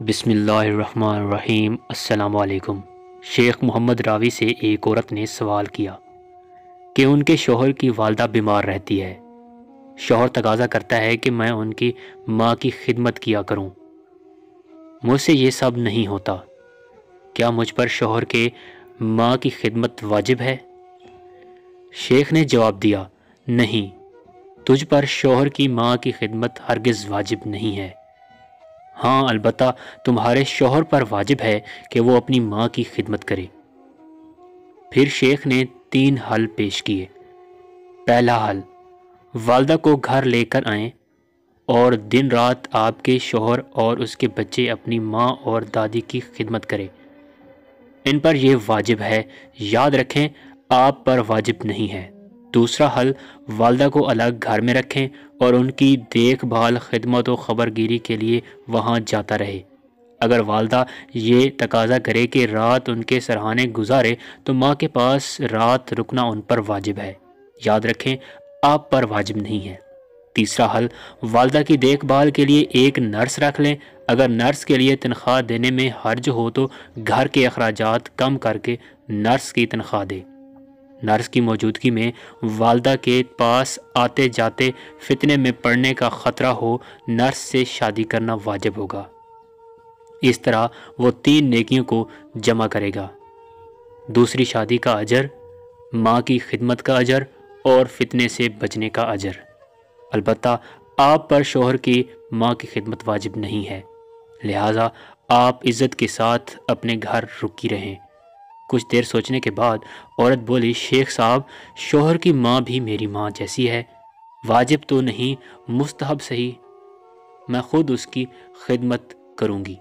بسم اللہ الرحمن الرحیم۔ السلام علیکم۔ شیخ محمد راوی سے ایک عورت نے سوال کیا کہ ان کے شوہر کی والدہ بیمار رہتی ہے۔ شوہر تقاضا کرتا ہے کہ میں ان کی ماں کی خدمت کیا کروں۔ مجھ سے یہ سب نہیں ہوتا، کیا مجھ پر شوہر کے ماں کی خدمت واجب ہے؟ شیخ نے جواب دیا، نہیں، تجھ پر شوہر کی ماں کی خدمت ہرگز واجب نہیں ہے۔ ہاں، البتہ تمہارے شوہر پر واجب ہے کہ وہ اپنی ماں کی خدمت کرے۔ پھر شیخ نے 3 حل پیش کیے۔ پہلا حل، والدہ کو گھر لے کر آئیں اور دن رات آپ کے شوہر اور اس کے بچے اپنی ماں اور دادی کی خدمت کریں۔ ان پر یہ واجب ہے، یاد رکھیں آپ پر واجب نہیں ہے۔ دوسرا حل، والدہ کو الگ گھر میں رکھیں اور ان کی دیکھ بھال، خدمت و خبرگیری کے لیے وہاں جاتا رہے۔ اگر والدہ یہ تقاضا کرے کہ رات ان کے سرہانے گزارے تو ماں کے پاس رات رکنا ان پر واجب ہے، یاد رکھیں آپ پر واجب نہیں ہے۔ تیسرا حل، والدہ کی دیکھ بھال کے لیے ایک نرس رکھ لیں۔ اگر نرس کے لیے تنخواہ دینے میں حرج ہو تو گھر کے اخراجات کم کر کے نرس کی تنخواہ دے۔ نرس کی موجودگی میں والدہ کے پاس آتے جاتے فتنے میں پڑنے کا خطرہ ہو، نرس سے شادی کرنا واجب ہوگا۔ اس طرح وہ 3 نیکیوں کو جمع کرے گا: دوسری شادی کا اجر، ماں کی خدمت کا اجر اور فتنے سے بچنے کا اجر۔ البتہ آپ پر شوہر کی ماں کی خدمت واجب نہیں ہے، لہٰذا آپ عزت کے ساتھ اپنے گھر رکی رہیں۔ کچھ دیر سوچنے کے بعد عورت بولی، شیخ صاحب، شوہر کی ماں بھی میری ماں جیسی ہے، واجب تو نہیں، مستحب صحیح، میں خود اس کی خدمت کروں گی۔